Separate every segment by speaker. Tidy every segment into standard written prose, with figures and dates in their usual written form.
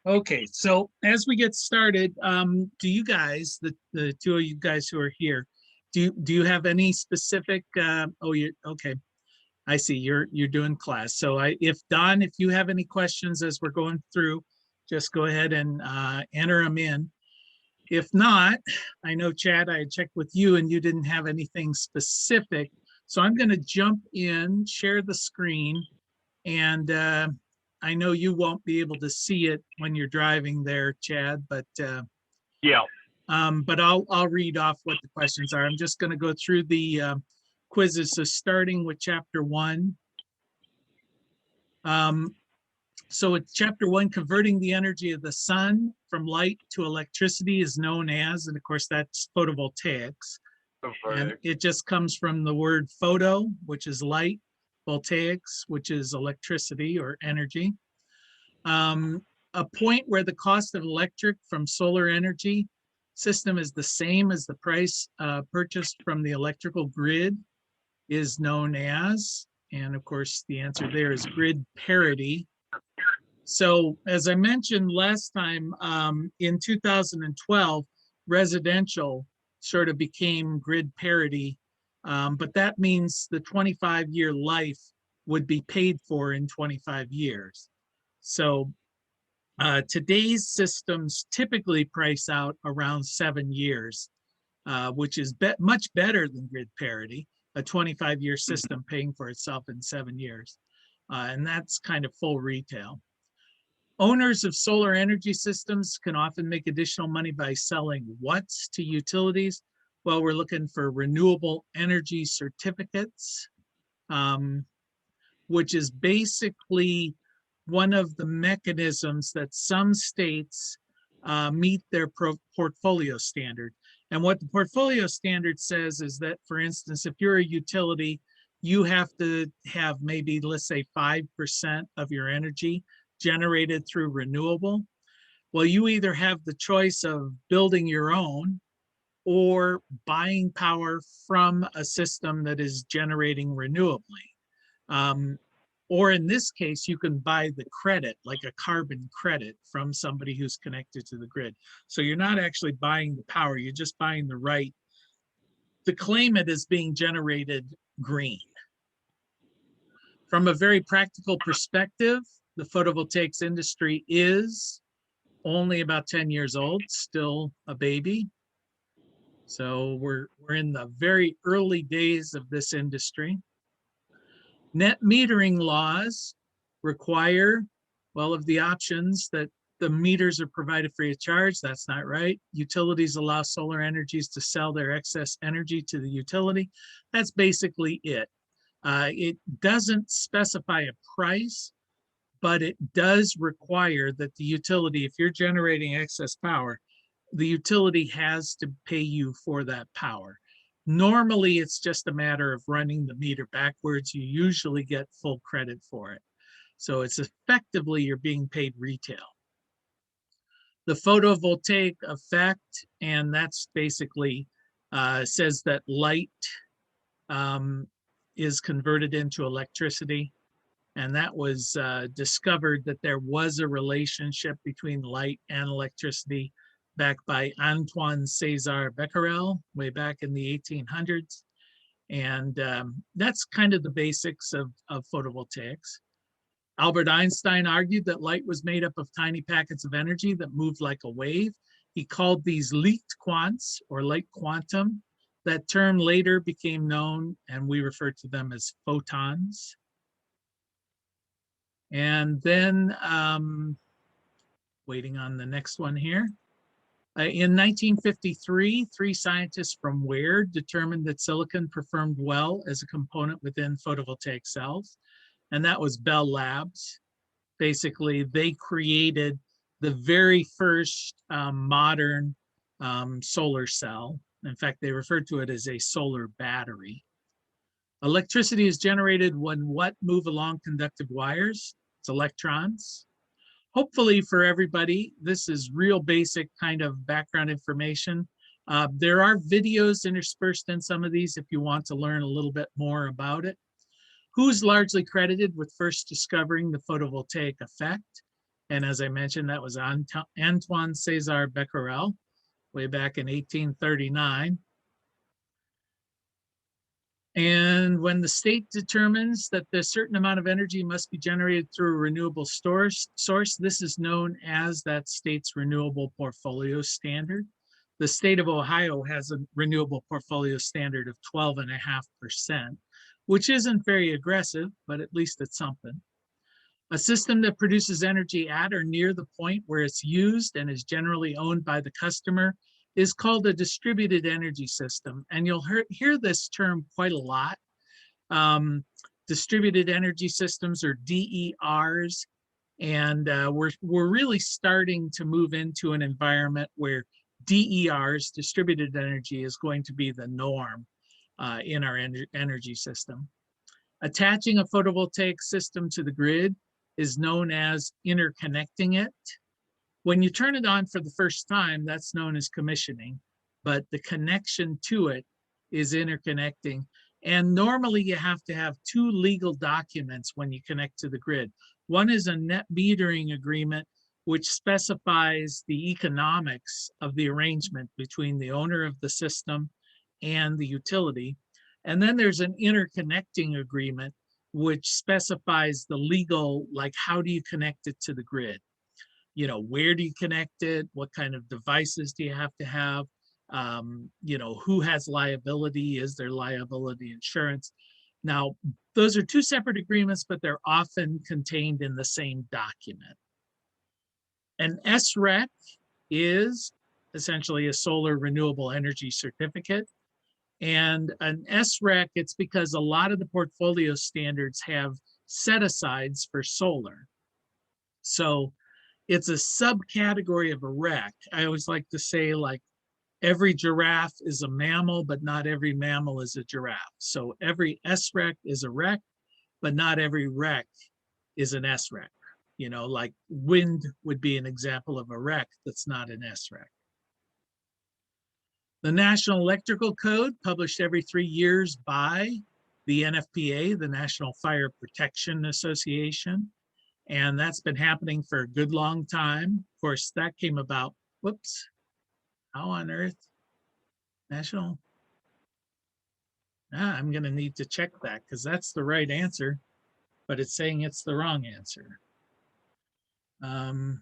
Speaker 1: Okay, so as we get started, do you guys, the two of you guys who are here, do you have any specific? Oh, you okay? I see you're doing class. So if Don, if you have any questions as we're going through, just go ahead and enter them in. If not, I know Chad, I had checked with you and you didn't have anything specific. So I'm going to jump in, share the screen, and I know you won't be able to see it when you're driving there, Chad,
Speaker 2: Yeah.
Speaker 1: but I'll read off what the questions are. I'm just going to go through the quizzes. So starting with chapter 1. Um, so it's chapter 1, converting the energy of the sun from light to electricity is known as, and of course that's photovoltaics. And it just comes from the word photo, which is light, voltaics, which is electricity or energy. A point where the cost of electric from solar energy system is the same as the price purchased from the electrical grid is known as, and of course the answer there is grid parity. So as I mentioned last time, in 2012, residential sort of became grid parity, but that means the 25-year life would be paid for in 25 years. So today's systems typically price out around 7 years, which is much better than grid parity, a 25-year system paying for itself in 7 years. And that's kind of full retail. Owners of solar energy systems can often make additional money by selling watts to utilities. Well, we're looking for renewable energy certificates, which is basically one of the mechanisms that some states meet their portfolio standard. And what the portfolio standard says is that, for instance, if you're a utility, you have to have maybe, let's say, 5% of your energy generated through renewable. Well, you either have the choice of building your own or buying power from a system that is generating renewably. Or in this case, you can buy the credit, like a carbon credit, from somebody who's connected to the grid. So you're not actually buying the power, you're just buying the right to claim it as being generated green. From a very practical perspective, the photovoltaics industry is only about 10 years old, still a baby. So we're in the very early days of this industry. Net metering laws require, well, of the options that the meters are provided free of charge. That's not right. Utilities allow solar energies to sell their excess energy to the utility. That's basically it. It doesn't specify a price, but it does require that the utility, if you're generating excess power, the utility has to pay you for that power. Normally, it's just a matter of running the meter backwards. You usually get full credit for it. So it's effectively you're being paid retail. The photovoltaic effect, and that's basically says that light is converted into electricity. And that was discovered that there was a relationship between light and electricity back by Antoine César Becquerel way back in the 1800s. And that's kind of the basics of photovoltaics. Albert Einstein argued that light was made up of tiny packets of energy that moved like a wave. He called these leaked quants, or light quantum. That term later became known, and we refer to them as photons. And then, waiting on the next one here. In 1953, 3 scientists from Ware determined that silicon performed well as a component within photovoltaic cells, and that was Bell Labs. Basically, they created the very first modern solar cell. In fact, they referred to it as a solar battery. Electricity is generated when what move along conductive wires? It's electrons. Hopefully for everybody, this is real basic kind of background information. There are videos interspersed in some of these if you want to learn a little bit more about it. Who's largely credited with first discovering the photovoltaic effect? And as I mentioned, that was Antoine César Becquerel way back in 1839. And when the state determines that a certain amount of energy must be generated through a renewable source, this is known as that state's renewable portfolio standard. The state of Ohio has a renewable portfolio standard of 12.5%, which isn't very aggressive, but at least it's something. A system that produces energy at or near the point where it's used and is generally owned by the customer is called a distributed energy system. And you'll hear this term quite a lot. Distributed energy systems, or DERs. And we're really starting to move into an environment where DERs, distributed energy, is going to be the norm in our energy system. Attaching a photovoltaic system to the grid is known as interconnecting it. When you turn it on for the first time, that's known as commissioning, but the connection to it is interconnecting. And normally you have to have two legal documents when you connect to the grid. One is a net metering agreement, which specifies the economics of the arrangement between the owner of the system and the utility. And then there's an interconnecting agreement, which specifies the legal, like, how do you connect it to the grid? You know, where do you connect it? What kind of devices do you have to have? You know, who has liability? Is there liability insurance? Now, those are two separate agreements, but they're often contained in the same document. An SREC is essentially a solar renewable energy certificate. And an SREC, it's because a lot of the portfolio standards have set-asides for solar. So it's a subcategory of a REC. I always like to say, like, every giraffe is a mammal, but not every mammal is a giraffe. So every SREC is a REC, but not every REC is an SREC. You know, like wind would be an example of a REC that's not an SREC. The National Electrical Code, published every 3 years by the NFPA, the National Fire Protection Association. And that's been happening for a good long time. Of course, that came about, whoops, how on earth? National? I'm going to need to check that because that's the right answer, but it's saying it's the wrong answer. NFPA.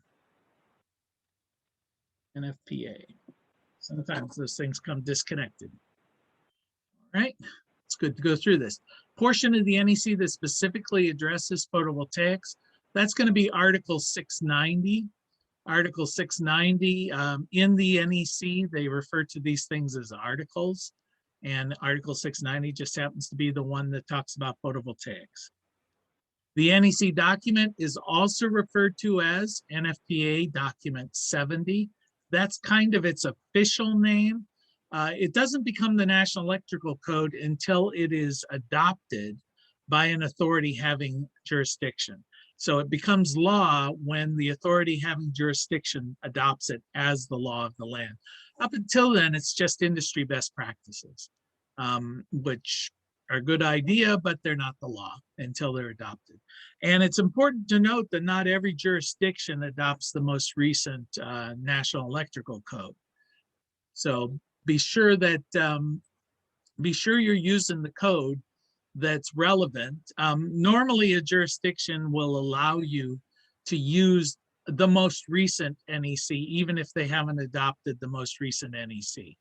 Speaker 1: Sometimes those things come disconnected. All right, it's good to go through this. Portion of the NEC that specifically addresses photovoltaics, that's going to be Article 690. Article 690, in the NEC, they refer to these things as articles, and Article 690 just happens to be the one that talks about photovoltaics. The NEC document is also referred to as NFPA Document 70. That's kind of its official name. It doesn't become the National Electrical Code until it is adopted by an authority having jurisdiction. So it becomes law when the authority having jurisdiction adopts it as the law of the land. Up until then, it's just industry best practices, which are a good idea, but they're not the law until they're adopted. And it's important to note that not every jurisdiction adopts the most recent National Electrical Code. So be sure that you're using the code that's relevant. Normally, a jurisdiction will allow you to use the most recent NEC, even if they haven't adopted the most recent NEC.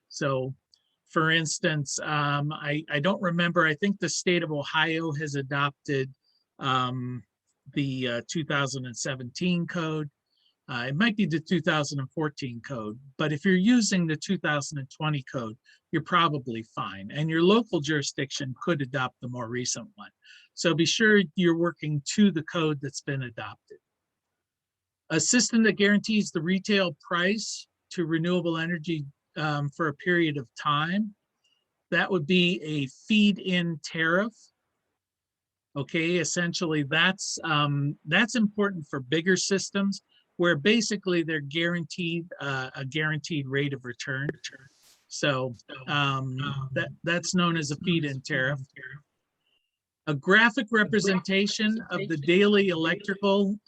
Speaker 1: So, for instance, I don't remember, I think the state of Ohio has adopted the 2017 code. It might be the 2014 code, but if you're using the 2020 code, you're probably fine. And your local jurisdiction could adopt the more recent one. So be sure you're working to the code that's been adopted. A system that guarantees the retail price to renewable energy for a period of time, that would be a feed-in tariff. Okay, essentially that's important for bigger systems, where basically they're guaranteed a guaranteed rate of return. So that's known as a feed-in tariff. A graphic representation of the daily electrical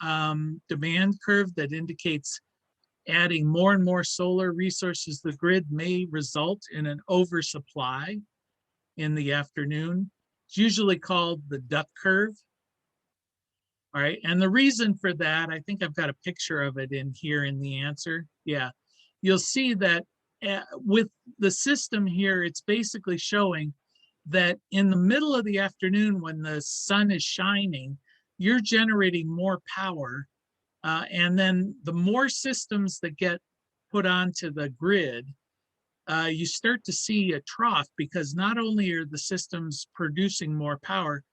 Speaker 1: demand curve that indicates adding more and more solar resources to the grid may result in an oversupply in the afternoon. It's usually called the duck curve. All right, and the reason for that, I think I've got a picture of it in here in the answer. Yeah, you'll see that with the system here, it's basically showing that in the middle of the afternoon when the sun is shining, you're generating more power. And then the more systems that get put onto the grid, you start to see a trough, because not only are the systems producing more power,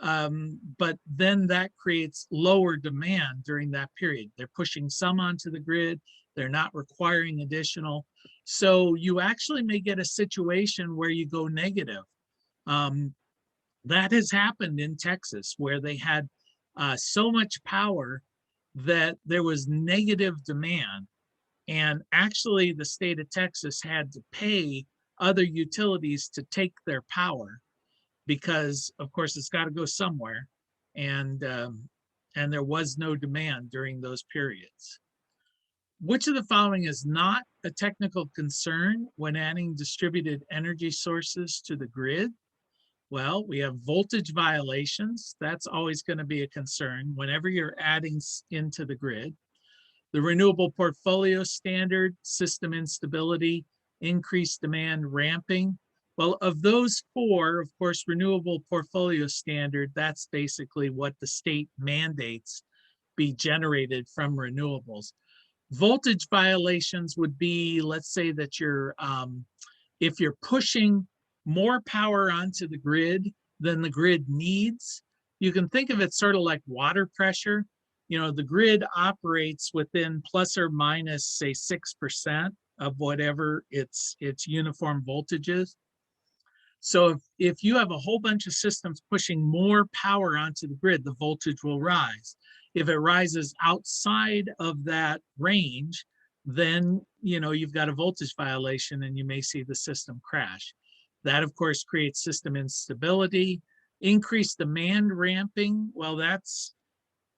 Speaker 1: but then that creates lower demand during that period. They're pushing some onto the grid, they're not requiring additional. So you actually may get a situation where you go negative. That has happened in Texas, where they had so much power that there was negative demand. And actually, the state of Texas had to pay other utilities to take their power, because, of course, it's got to go somewhere. And there was no demand during those periods. Which of the following is not a technical concern when adding distributed energy sources to the grid? Well, we have voltage violations. That's always going to be a concern whenever you're adding into the grid. The renewable portfolio standard, system instability, increased demand, ramping. Well, of those four, of course, renewable portfolio standard, that's basically what the state mandates be generated from renewables. Voltage violations would be, let's say that you're, if you're pushing more power onto the grid than the grid needs, you can think of it sort of like water pressure. You know, the grid operates within plus or minus, say, 6% of whatever its uniform voltage is. So if you have a whole bunch of systems pushing more power onto the grid, the voltage will rise. If it rises outside of that range, then you've got a voltage violation and you may see the system crash. That, of course, creates system instability. Increased demand ramping, well, that's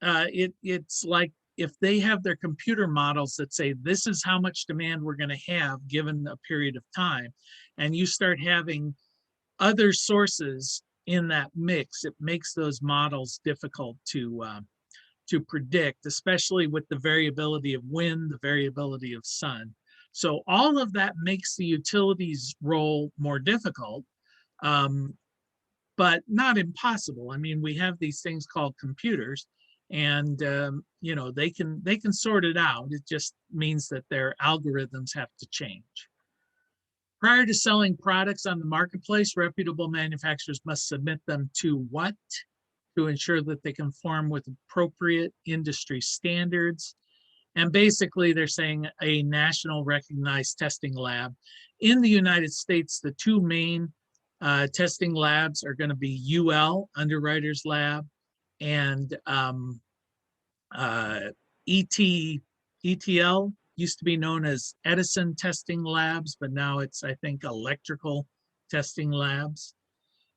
Speaker 1: it's like if they have their computer models that say this is how much demand we're going to have given a period of time, and you start having other sources in that mix, it makes those models difficult to predict, especially with the variability of wind, the variability of sun. So all of that makes the utilities role more difficult, but not impossible. I mean, we have these things called computers, and they can sort it out. It just means that their algorithms have to change. Prior to selling products on the marketplace, reputable manufacturers must submit them to what? To ensure that they conform with appropriate industry standards. And basically, they're saying a national recognized testing lab. In the United States, the two main testing labs are going to be UL, Underwriters Lab, and ETL, used to be known as Edison Testing Labs, but now it's, I think, Electrical Testing Labs.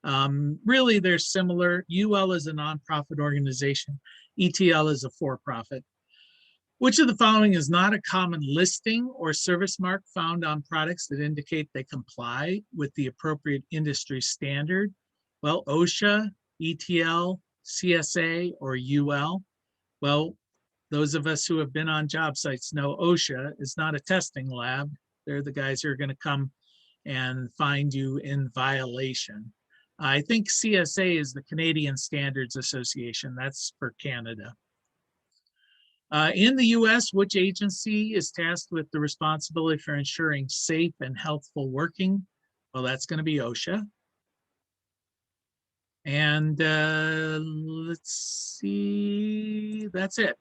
Speaker 1: Really, they're similar. UL is a nonprofit organization. ETL is a for-profit. Which of the following is not a common listing or service mark found on products that indicate they comply with the appropriate industry standard? Well, OSHA, ETL, CSA, or UL. Well, those of us who have been on job sites know OSHA is not a testing lab. They're the guys who are going to come and find you in violation. I think CSA is the Canadian Standards Association. That's for Canada. In the US, which agency is tasked with the responsibility for ensuring safe and healthful working? Well, that's going to be OSHA. And let's see, that's it.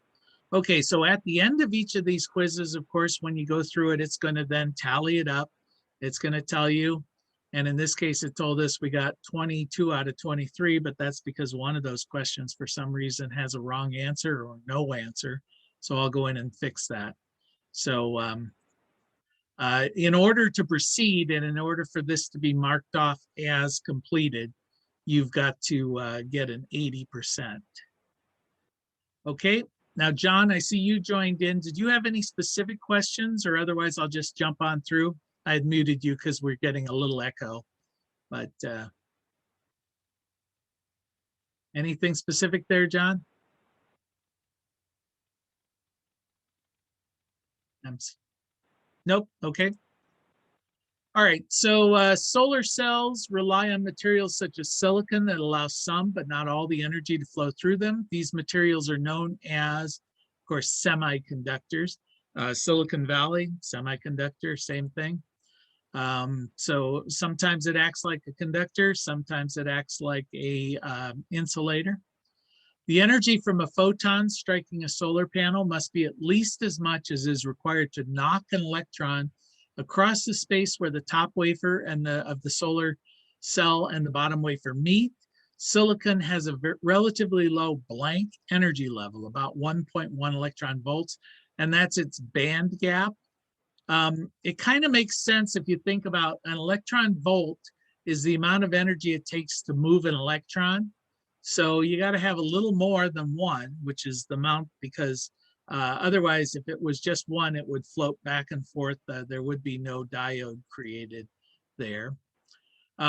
Speaker 1: Okay, so at the end of each of these quizzes, of course, when you go through it, it's going to then tally it up. It's going to tell you, and in this case, it told us we got 22 out of 23, but that's because one of those questions for some reason has a wrong answer or no answer. So I'll go in and fix that. So in order to proceed and in order for this to be marked off as completed, you've got to get an 80%. Okay, now John, I see you joined in. Did you have any specific questions, or otherwise I'll just jump on through? I had muted you because we're getting a little echo, but anything specific there, John? Nope. Okay. All right. So solar cells rely on materials such as silicon that allow some, but not all, the energy to flow through them. These materials are known as, of course, semiconductors. Silicon Valley, semiconductor, same thing. So sometimes it acts like a conductor, sometimes it acts like a insulator. The energy from a photon striking a solar panel must be at least as much as is required to knock an electron across the space where the top wafer and of the solar cell and the bottom wafer meet. Silicon has a relatively low blank energy level, about 1.1 electron volts, and that's its band gap. It kind of makes sense if you think about an electron volt is the amount of energy it takes to move an electron. So you got to have a little more than one, which is the amount, because otherwise, if it was just one, it would float back and forth. There would be no diode created there.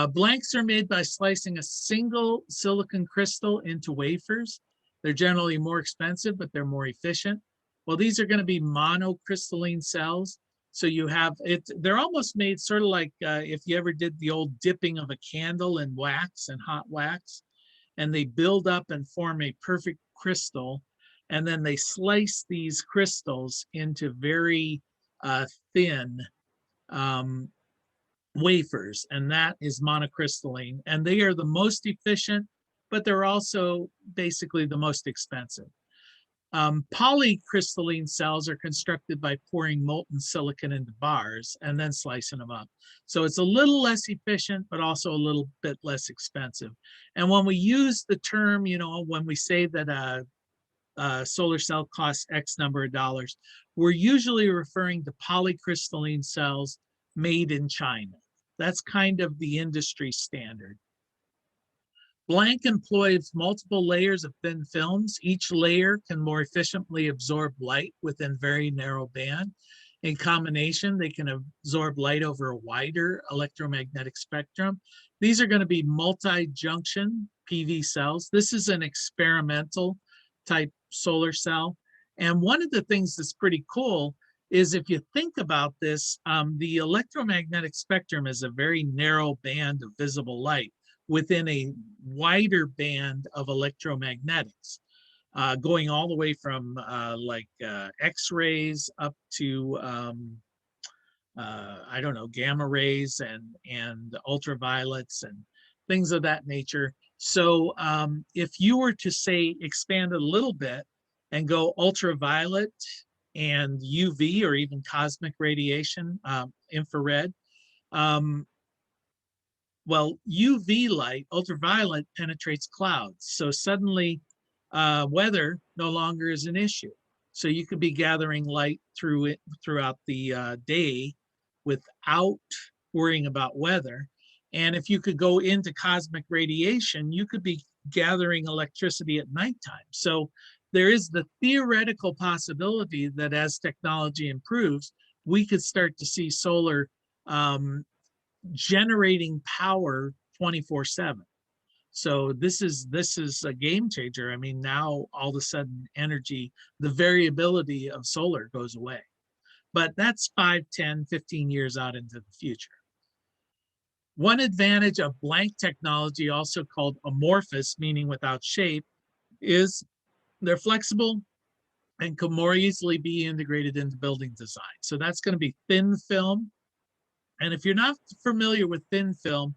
Speaker 1: Blanks are made by slicing a single silicon crystal into wafers. They're generally more expensive, but they're more efficient. Well, these are going to be monocrystalline cells. So you have it, they're almost made sort of like if you ever did the old dipping of a candle in wax and hot wax, and they build up and form a perfect crystal. And then they slice these crystals into very thin wafers, and that is monocrystalline. And they are the most efficient, but they're also basically the most expensive. Polycrystalline cells are constructed by pouring molten silicon into bars and then slicing them up. So it's a little less efficient, but also a little bit less expensive. And when we use the term, you know, when we say that a solar cell costs X number of dollars, we're usually referring to polycrystalline cells made in China. That's kind of the industry standard. Blank employs multiple layers of thin films. Each layer can more efficiently absorb light within very narrow band. In combination, they can absorb light over a wider electromagnetic spectrum. These are going to be multi-junction PV cells. This is an experimental type solar cell. And one of the things that's pretty cool is if you think about this, the electromagnetic spectrum is a very narrow band of visible light within a wider band of electromagnetics, going all the way from X-rays up to, I don't know, gamma rays and ultraviolets and things of that nature. So if you were to say expand a little bit and go ultraviolet and UV or even cosmic radiation, infrared, well, UV light, ultraviolet, penetrates clouds. So suddenly weather no longer is an issue. So you could be gathering light through it throughout the day without worrying about weather. And if you could go into cosmic radiation, you could be gathering electricity at nighttime. So there is the theoretical possibility that as technology improves, we could start to see solar generating power 24/7. So this is a game changer. I mean, now all of a sudden energy, the variability of solar goes away. But that's 5, 10, 15 years out into the future. One advantage of blank technology, also called amorphous, meaning without shape, is they're flexible and can more easily be integrated into building design. So that's going to be thin film. And if you're not familiar with thin film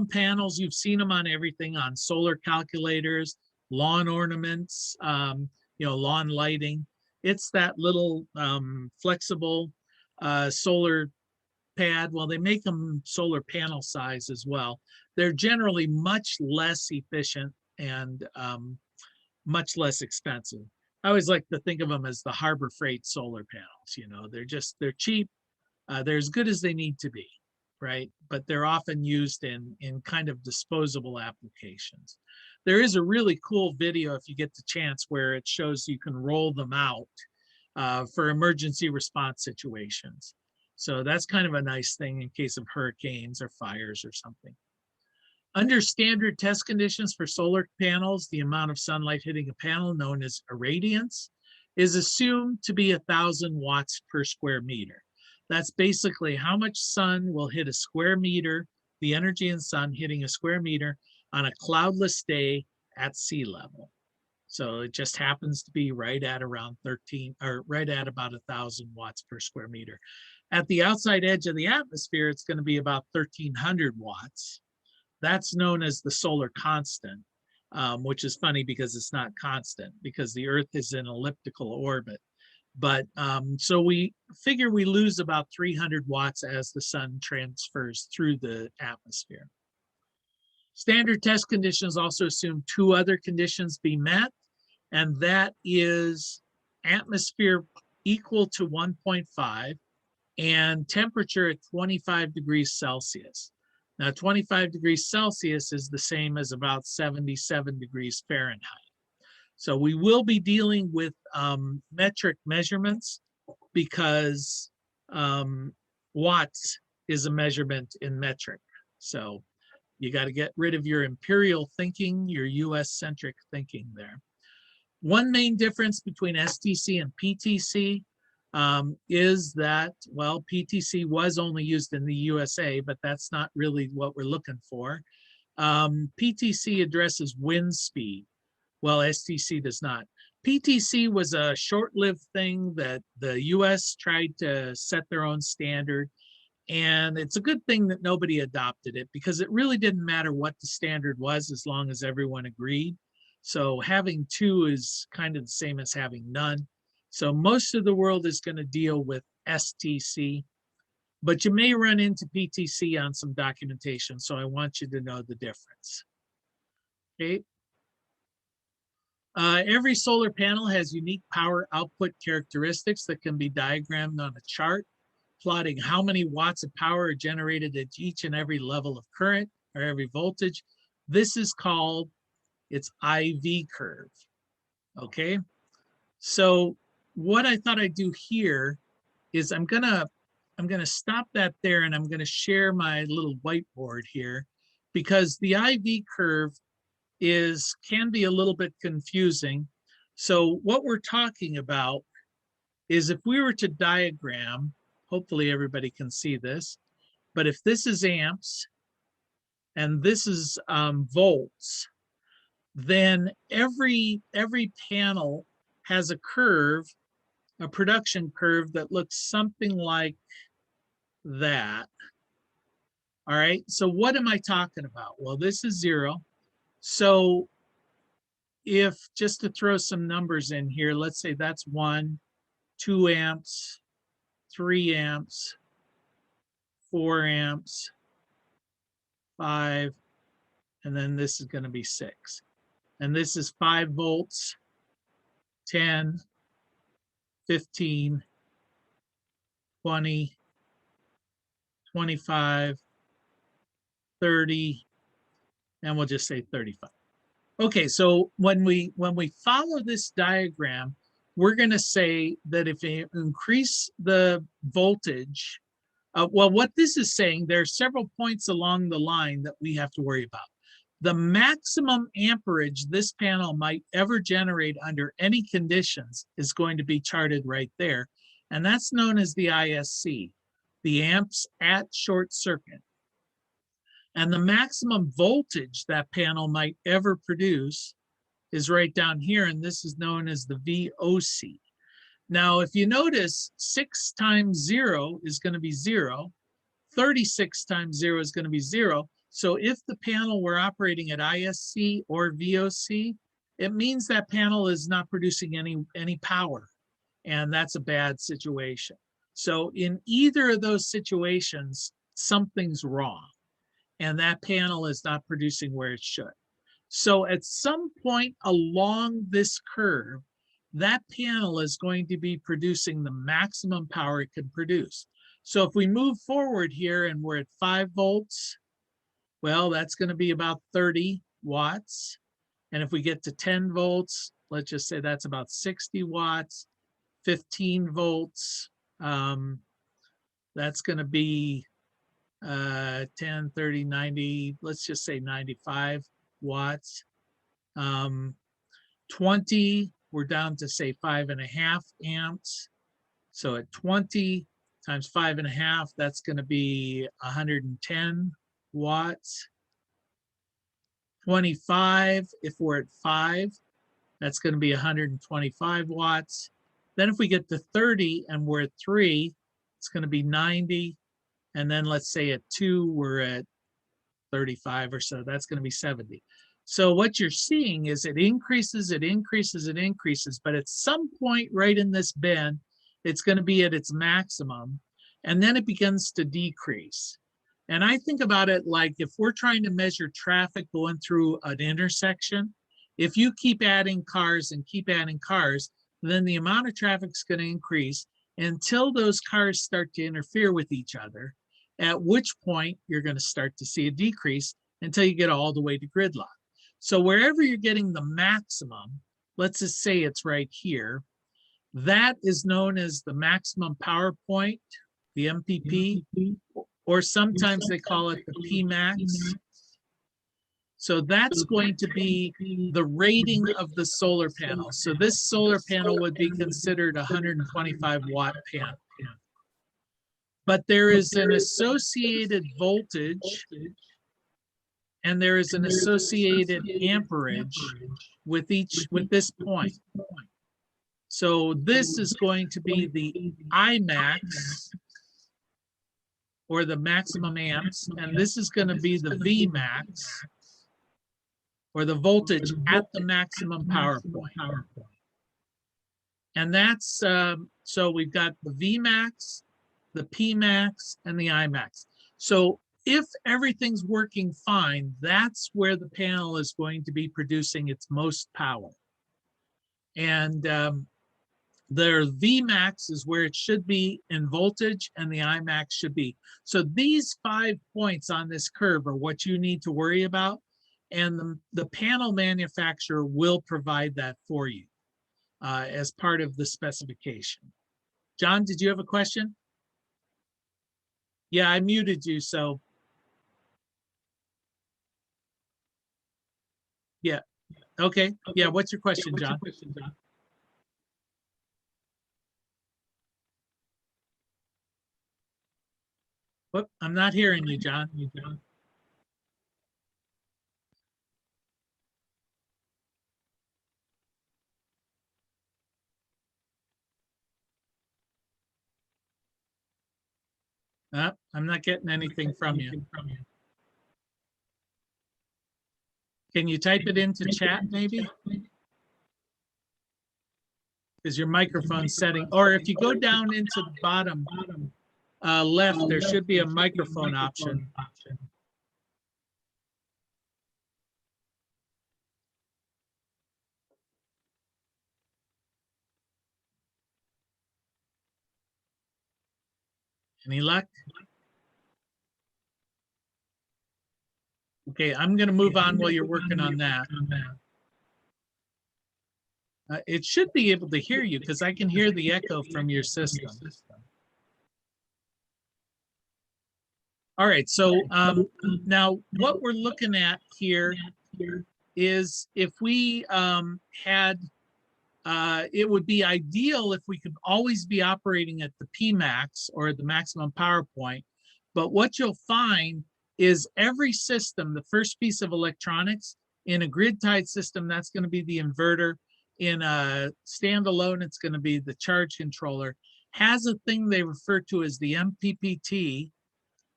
Speaker 1: panels, you've seen them on everything, on solar calculators, lawn ornaments, lawn lighting. It's that little flexible solar pad. Well, they make them solar panel size as well. They're generally much less efficient and much less expensive. I always like to think of them as the Harbor Freight solar panels. You know, they're cheap. They're as good as they need to be. right? But they're often used in kind of disposable applications. There is a really cool video if you get the chance where it shows you can roll them out for emergency response situations. So that's kind of a nice thing in case of hurricanes or fires or something. Under standard test conditions for solar panels, the amount of sunlight hitting a panel, known as irradiance, is assumed to be 1,000 watts per square meter. That's basically how much sun will hit a square meter, the energy in sun hitting a square meter on a cloudless day at sea level. So it just happens to be right at around 13, or right at about 1,000 watts per square meter. At the outside edge of the atmosphere, it's going to be about 1,300 watts. That's known as the solar constant, which is funny because it's not constant because the Earth is in elliptical orbit. But so we figure we lose about 300 watts as the sun transfers through the atmosphere. Standard test conditions also assume two other conditions be met, and that is atmosphere equal to 1.5 and temperature at 25 degrees Celsius. Now, 25 degrees Celsius is the same as about 77 degrees Fahrenheit. So we will be dealing with metric measurements because watts is a measurement in metric. So you got to get rid of your imperial thinking, your US-centric thinking there. One main difference between STC and PTC is that, well, PTC was only used in the USA, but that's not really what we're looking for. PTC addresses wind speed, while STC does not. PTC was a short-lived thing that the US tried to set their own standard, and it's a good thing that nobody adopted it because it really didn't matter what the standard was as long as everyone agreed. So having two is kind of the same as having none. So most of the world is going to deal with STC, but you may run into PTC on some documentation. So I want you to know the difference. Okay. Every solar panel has unique power output characteristics that can be diagrammed on a chart, plotting how many watts of power are generated at each and every level of current or every voltage. This is called its IV curve. Okay. So what I thought I'd do here is I'm gonna stop that there, and I'm gonna share my little whiteboard here because the IV curve can be a little bit confusing. So what we're talking about is if we were to diagram, hopefully everybody can see this, but if this is amps and this is volts, then every panel has a curve, a production curve that looks something like that. All right, so what am I talking about? Well, this is 0. So if, just to throw some numbers in here, let's say that's 1, 2 amps, 3 amps, 4 amps, 5, and then this is going to be 6. And this is 5 volts, 10, 15, 20, 25, 30, and we'll just say 35. Okay, so when we follow this diagram, we're going to say that if you increase the voltage, well, what this is saying, there are several points along the line that we have to worry about. The maximum amperage this panel might ever generate under any conditions is going to be charted right there, and that's known as the ISC, the amps at short circuit. And the maximum voltage that panel might ever produce is right down here, and this is known as the VOC. Now, if you notice, 6 times 0 is going to be 0, 36 times 0 is going to be 0. So if the panel were operating at ISC or VOC, it means that panel is not producing any power, and that's a bad situation. So in either of those situations, something's wrong, and that panel is not producing where it should. So at some point along this curve, that panel is going to be producing the maximum power it can produce. So if we move forward here and we're at 5 volts, well, that's going to be about 30 watts. And if we get to 10 volts, let's just say that's about 60 watts. 15 volts, that's going to be 10, 30, 90, let's just say 95 watts. 20, we're down to say 5.5 amps. So at 20 times 5.5, that's going to be 110 watts. 25, if we're at 5, that's going to be 125 watts. Then if we get to 30 and we're at 3, it's going to be 90. And then let's say at 2, we're at 35 or so. That's going to be 70. So what you're seeing is it increases, it increases, it increases. But at some point right in this bend, it's going to be at its maximum. And then it begins to decrease. And I think about it like if we're trying to measure traffic going through an intersection, if you keep adding cars and keep adding cars, then the amount of traffic is going to increase until those cars start to interfere with each other, at which point you're going to start to see a decrease until you get all the way to gridlock. So wherever you're getting the maximum, let's just say it's right here, that is known as the maximum power point, the MPP, or sometimes they call it the Pmax. So that's going to be the rating of the solar panel. So this solar panel would be considered a 125 watt panel. But there is an associated voltage and there is an associated amperage with this point. So this is going to be the Imax, or the maximum amps, and this is going to be the Vmax, or the voltage at the maximum power point. And that's, so we've got the Vmax, the Pmax, and the Imax. So if everything's working fine, that's where the panel is going to be producing its most power. And their Vmax is where it should be in voltage, and the Imax should be. So these 5 points on this curve are what you need to worry about, and the panel manufacturer will provide that for you as part of the specification. John, did you have a question? Yeah, I muted you, so. Yeah, okay. Yeah, what's your question, John? Whoop, I'm not hearing you, John. I'm not getting anything from you. Can you type it into chat, maybe? Is your microphone setting? Or if you go down into the bottom left, there should be a microphone option. Any luck? Okay, I'm going to move on while you're working on that. It should be able to hear you because I can hear the echo from your system. All right, so now what we're looking at here is if we had, it would be ideal if we could always be operating at the Pmax or the maximum power point. But what you'll find is every system, the first piece of electronics in a grid-tied system, that's going to be the inverter. In a standalone, it's going to be the charge controller, has a thing they refer to as the MPPT,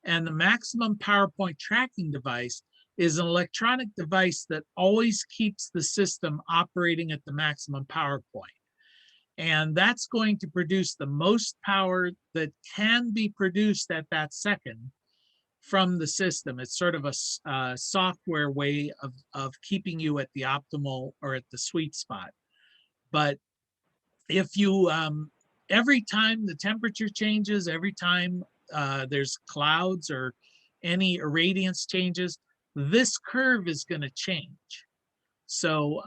Speaker 1: and the maximum power point tracking device is an electronic device that always keeps the system operating at the maximum power point. And that's going to produce the most power that can be produced at that second from the system. It's sort of a software way of keeping you at the optimal or at the sweet spot. But if you, every time the temperature changes, every time there's clouds or any irradiance changes, this curve is going to change. So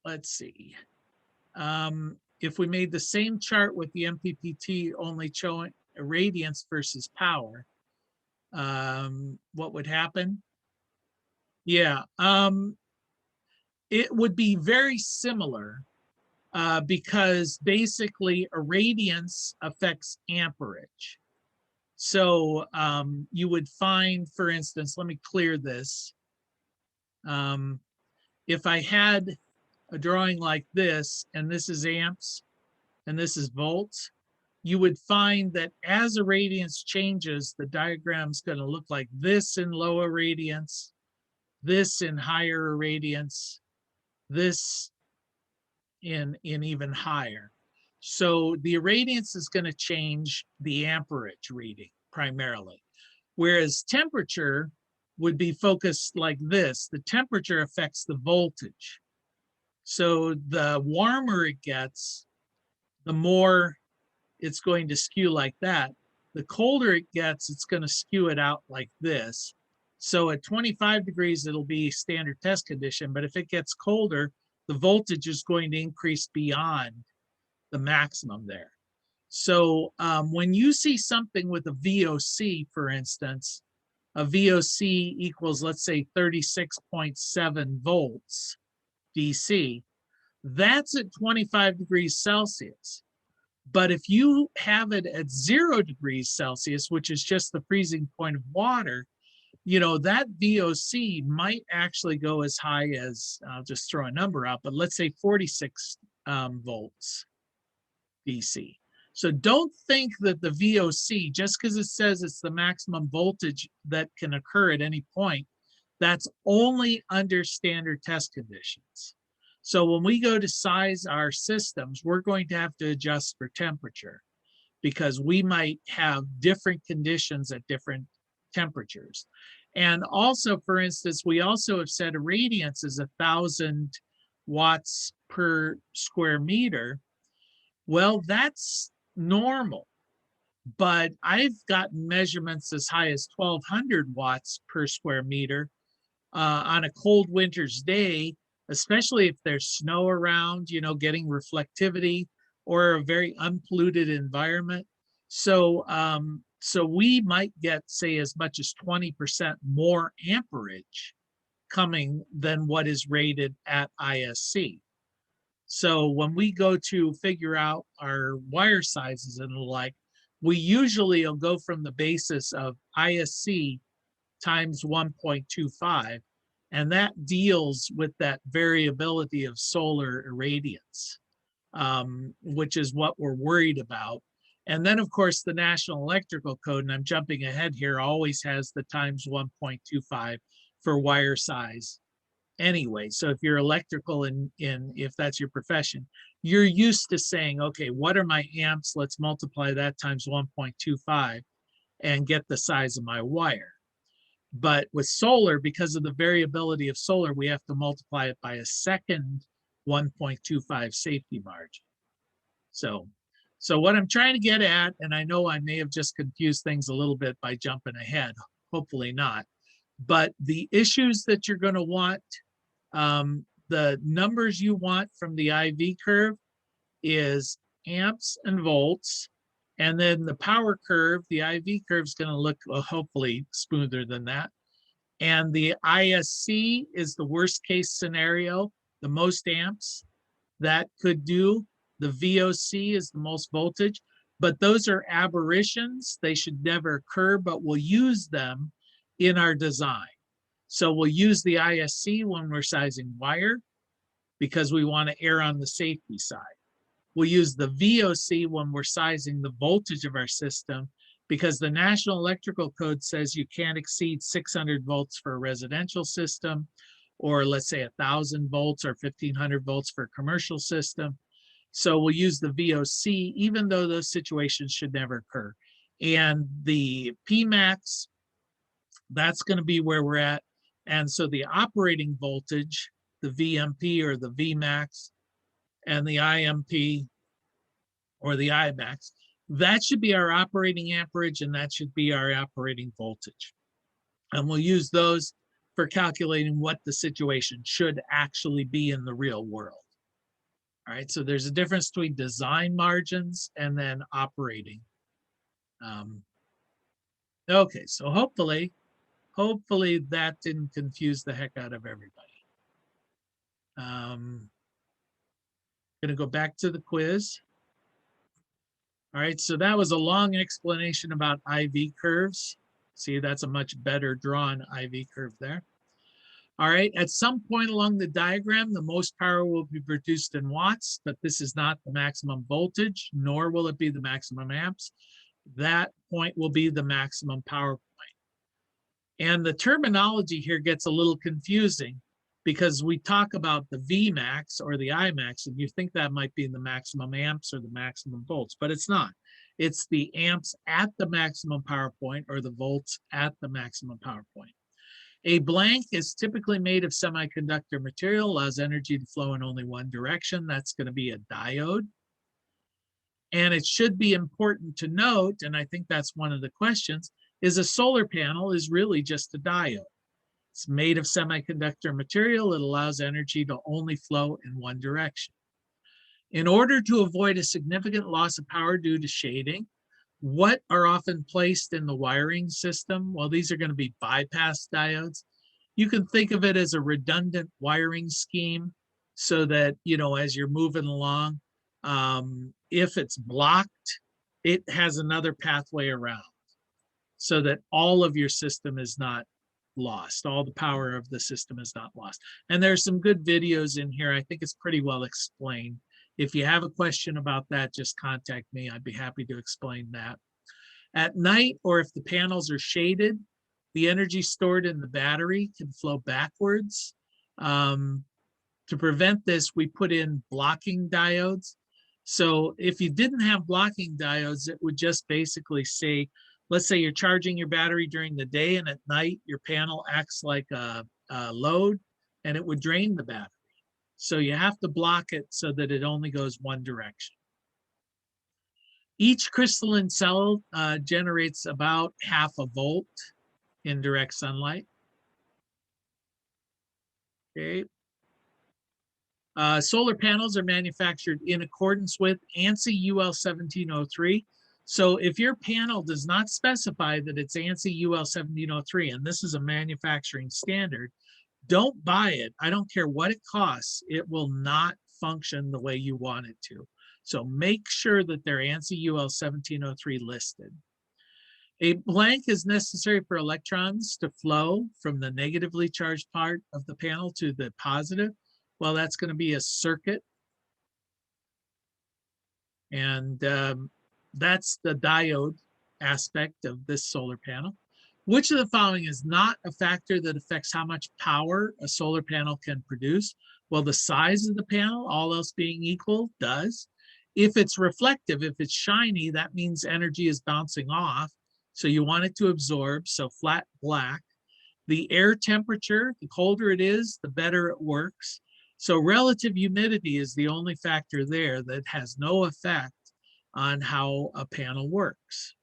Speaker 1: let's see. If we made the same chart with the MPPT only showing irradiance versus power, what would happen? Yeah, it would be very similar because basically irradiance affects amperage. So you would find, for instance, let me clear this. If I had a drawing like this, and this is amps, and this is volts, you would find that as irradiance changes, the diagram's going to look like this in low irradiance, this in higher irradiance, this in even higher. So the irradiance is going to change the amperage reading primarily, whereas temperature would be focused like this. The temperature affects the voltage. So the warmer it gets, the more it's going to skew like that. The colder it gets, it's going to skew it out like this. So at 25 degrees, it'll be standard test condition. But if it gets colder, the voltage is going to increase beyond the maximum there. So when you see something with a VOC, for instance, a VOC equals, let's say, 36.7 volts DC, that's at 25 degrees Celsius. But if you have it at 0 degrees Celsius, which is just the freezing point of water, you know, that VOC might actually go as high as, I'll just throw a number out, but let's say 46 volts DC. So don't think that the VOC, just because it says it's the maximum voltage that can occur at any point, that's only under standard test conditions. So when we go to size our systems, we're going to have to adjust for temperature because we might have different conditions at different temperatures. And also, for instance, we also have said irradiance is 1,000 watts per square meter. Well, that's normal, but I've gotten measurements as high as 1,200 watts per square meter on a cold winter's day, especially if there's snow around, you know, getting reflectivity or a very unpolluted environment. So, so we might get, say, as much as 20% more amperage coming than what is rated at ISC. So when we go to figure out our wire sizes and the like, we usually will go from the basis of ISC times 1.25, and that deals with that variability of solar irradiance, which is what we're worried about. And then, of course, the National Electrical Code, and I'm jumping ahead here, always has the times 1.25 for wire size anyway. So if you're electrical and if that's your profession, you're used to saying, okay, what are my amps? Let's multiply that times 1.25 and get the size of my wire. But with solar, because of the variability of solar, we have to multiply it by a second 1.25 safety margin. So what I'm trying to get at, and I know I may have just confused things a little bit by jumping ahead, hopefully not, but the issues that you're going to want, the numbers you want from the IV curve is amps and volts. And then the power curve, the IV curve is going to look hopefully smoother than that. And the ISC is the worst case scenario, the most amps that could do. The VOC is the most voltage, but those are aberrations. They should never occur, but we'll use them in our design. So we'll use the ISC when we're sizing wire because we want to err on the safety side. We'll use the VOC when we're sizing the voltage of our system because the National Electrical Code says you can't exceed 600 volts for a residential system, or let's say 1,000 volts or 1,500 volts for a commercial system. So we'll use the VOC, even though those situations should never occur. And the Pmax, that's going to be where we're at. And so the operating voltage, the VMP or the Vmax, and the IMP or the IMAX, That should be our operating amperage, and that should be our operating voltage. And we'll use those for calculating what the situation should actually be in the real world. All right, so there's a difference between design margins and then operating. Okay, so hopefully that didn't confuse the heck out of everybody. Gonna go back to the quiz. All right, so that was a long explanation about IV curves. See, that's a much better drawn IV curve there. All right, at some point along the diagram, the most power will be produced in watts, but this is not the maximum voltage, nor will it be the maximum amps. That point will be the maximum power point. And the terminology here gets a little confusing because we talk about the Vmax or the Imax, and you think that might be the maximum amps or the maximum volts, but it's not. It's the amps at the maximum power point or the volts at the maximum power point. A blank is typically made of semiconductor material, allows energy to flow in only one direction. That's going to be a diode. And it should be important to note, and I think that's one of the questions, is a solar panel is really just a diode. It's made of semiconductor material. It allows energy to only flow in one direction. In order to avoid a significant loss of power due to shading, what are often placed in the wiring system? Well, these are going to be bypass diodes. You can think of it as a redundant wiring scheme so that, you know, as you're moving along, if it's blocked, it has another pathway around so that all of your system is not lost. All the power of the system is not lost. And there's some good videos in here. I think it's pretty well explained. If you have a question about that, just contact me. I'd be happy to explain that. At night, or if the panels are shaded, the energy stored in the battery can flow backwards. To prevent this, we put in blocking diodes. So if you didn't have blocking diodes, it would just basically say, let's say you're charging your battery during the day and at night your panel acts like a load and it would drain the battery. So you have to block it so that it only goes one direction. Each crystalline cell generates about half a volt in direct sunlight. Okay. Solar panels are manufactured in accordance with ANSI UL 1703. So if your panel does not specify that it's ANSI UL 1703, and this is a manufacturing standard, don't buy it. I don't care what it costs. It will not function the way you want it to. So make sure that they're ANSI UL 1703 listed. A blank is necessary for electrons to flow from the negatively charged part of the panel to the positive. Well, that's going to be a circuit. And that's the diode aspect of this solar panel. Which of the following is not a factor that affects how much power a solar panel can produce? Well, the size of the panel, all else being equal, does. If it's reflective, if it's shiny, that means energy is bouncing off. So you want it to absorb, so flat black. The air temperature, the colder it is, the better it works. So relative humidity is the only factor there that has no effect on how a panel works.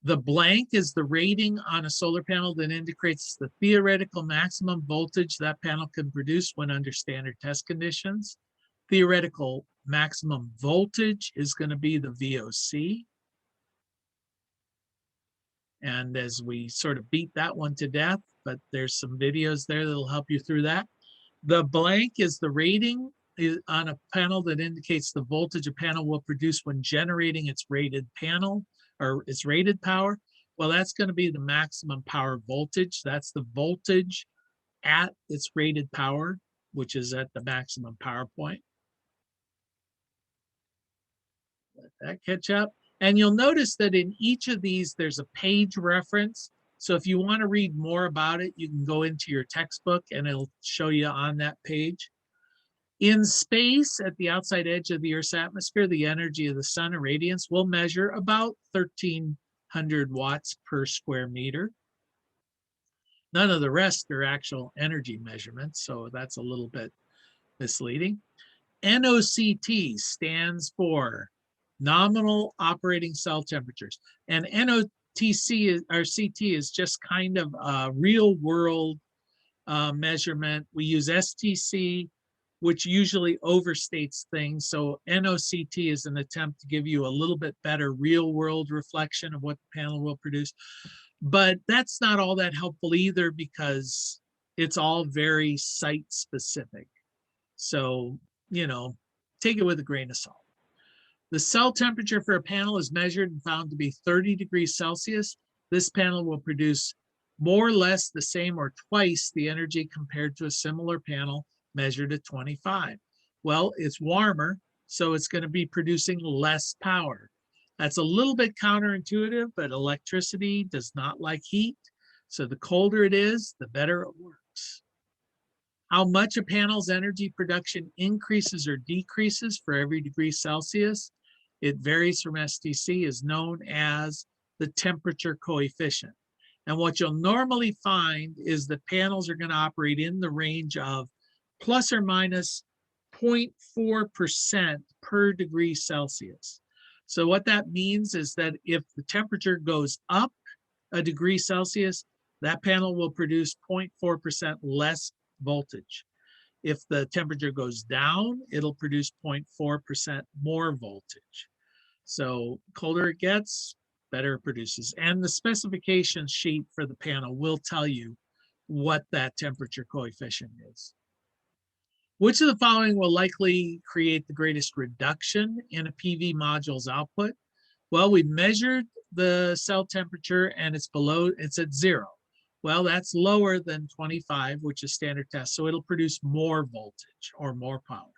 Speaker 1: The blank is the rating on a solar panel that indicates the theoretical maximum voltage that panel can produce when under standard test conditions. Theoretical maximum voltage is going to be the VOC. And as we sort of beat that one to death, but there's some videos there that'll help you through that. The blank is the rating on a panel that indicates the voltage a panel will produce when generating its rated panel or its rated power. Well, that's going to be the maximum power voltage. That's the voltage at its rated power, which is at the maximum power point. Let that catch up. And you'll notice that in each of these, there's a page reference. So if you want to read more about it, you can go into your textbook and it'll show you on that page. In space, at the outside edge of the Earth's atmosphere, the energy of the sun, or radiance, will measure about 1,300 watts per square meter. None of the rest are actual energy measurements, so that's a little bit misleading. NOCT stands for nominal operating cell temperatures. And NOTC is, or CT is just kind of a real world measurement. We use STC, which usually overstates things. So NOCT is an attempt to give you a little bit better real world reflection of what the panel will produce. But that's not all that helpful either, because it's all very site specific. So, you know, take it with a grain of salt. The cell temperature for a panel is measured and found to be 30 degrees Celsius. This panel will produce more or less the same or twice the energy compared to a similar panel measured at 25. Well, it's warmer, so it's going to be producing less power. That's a little bit counterintuitive, but electricity does not like heat. So the colder it is, the better it works. How much a panel's energy production increases or decreases for every degree Celsius, it varies from STC, is known as the temperature coefficient. And what you'll normally find is that panels are going to operate in the range of plus or minus 0.4% per degree Celsius. So what that means is that if the temperature goes up a degree Celsius, that panel will produce 0.4% less voltage. If the temperature goes down, it'll produce 0.4% more voltage. So colder it gets, better it produces. And the specification sheet for the panel will tell you what that temperature coefficient is. Which of the following will likely create the greatest reduction in a PV module's output? Well, we measured the cell temperature and it's at 0. Well, that's lower than 25, which is standard test. So it'll produce more voltage or more power.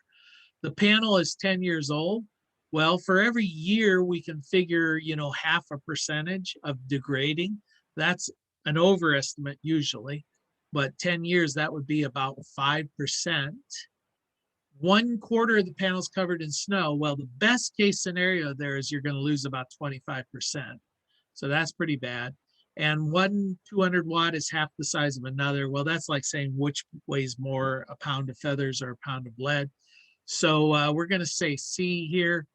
Speaker 1: The panel is 10 years old. Well, for every year, we can figure, you know, 0.5% of degrading. That's an overestimate usually, but 10 years, that would be about 5%. 1/4 of the panel's covered in snow. Well, the best case scenario there is you're going to lose about 25%. So that's pretty bad. And one 200 watt is half the size of another. Well, that's like saying which weighs more, a pound of feathers or a pound of lead. So we're going to say C here.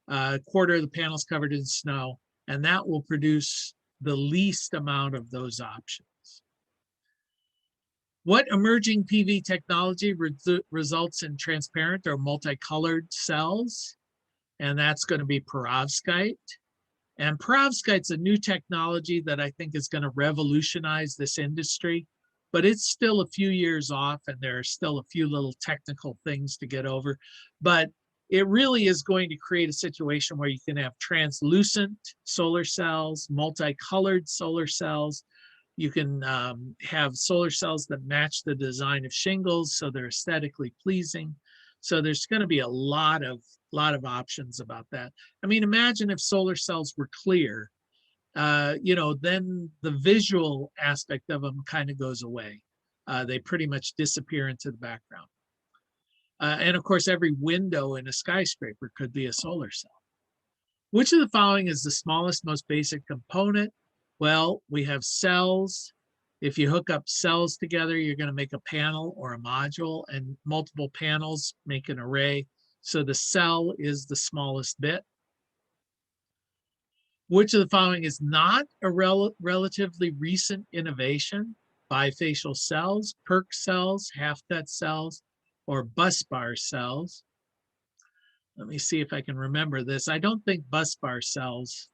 Speaker 1: 1/4 of the panels covered in snow, and that will produce the least amount of those options. What emerging PV technology results in transparent or multicolored cells? And that's going to be perovskite. And perovskite's a new technology that I think is going to revolutionize this industry, but it's still a few years off, and there are still a few little technical things to get over. But it really is going to create a situation where you can have translucent solar cells, multicolored solar cells. You can have solar cells that match the design of shingles, so they're aesthetically pleasing. So there's going to be a lot of options about that. I mean, imagine if solar cells were clear, you know, then the visual aspect of them kind of goes away. They pretty much disappear into the background. And of course, every window in a skyscraper could be a solar cell. Which of the following is the smallest, most basic component? Well, we have cells. If you hook up cells together, you're going to make a panel or a module, and multiple panels make an array. So the cell is the smallest bit. Which of the following is not a relatively recent innovation? Bifacial cells, PERC cells, half-cut cells, or busbar cells. Let me see if I can remember this. I don't think busbar cells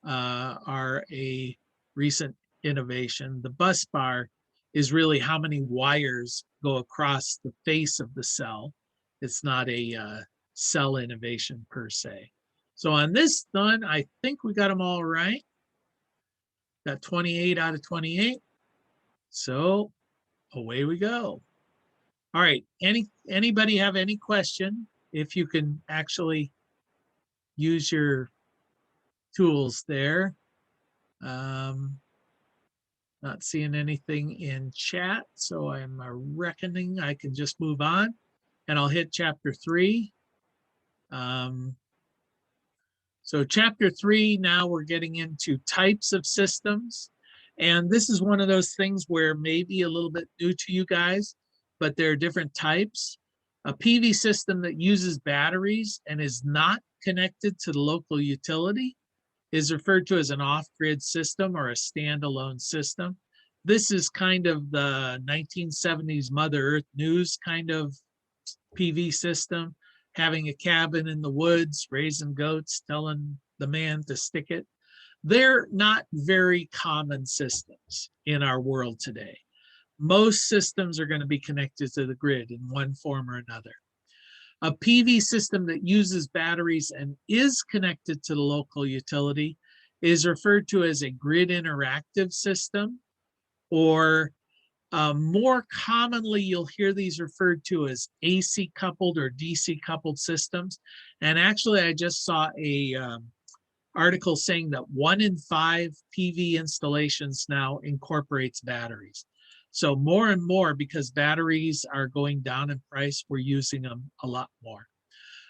Speaker 1: are a recent innovation. The busbar is really how many wires go across the face of the cell. It's not a cell innovation per se. So on this one, I think we got them all right. Got 28 out of 28. So away we go. All right, anybody have any question? If you can actually use your tools there. Not seeing anything in chat, so I'm reckoning I can just move on, and I'll hit chapter 3. So chapter 3, now we're getting into types of systems. And this is one of those things where maybe a little bit new to you guys, but there are different types. A PV system that uses batteries and is not connected to the local utility is referred to as an off-grid system or a standalone system. This is kind of the 1970s Mother Earth News kind of PV system, having a cabin in the woods, raising goats, telling the man to stick it. They're not very common systems in our world today. Most systems are going to be connected to the grid in one form or another. A PV system that uses batteries and is connected to the local utility is referred to as a grid interactive system, or more commonly, you'll hear these referred to as AC coupled or DC coupled systems. And actually, I just saw a article saying that 1 in 5 PV installations now incorporates batteries. So more and more, because batteries are going down in price, we're using them a lot more.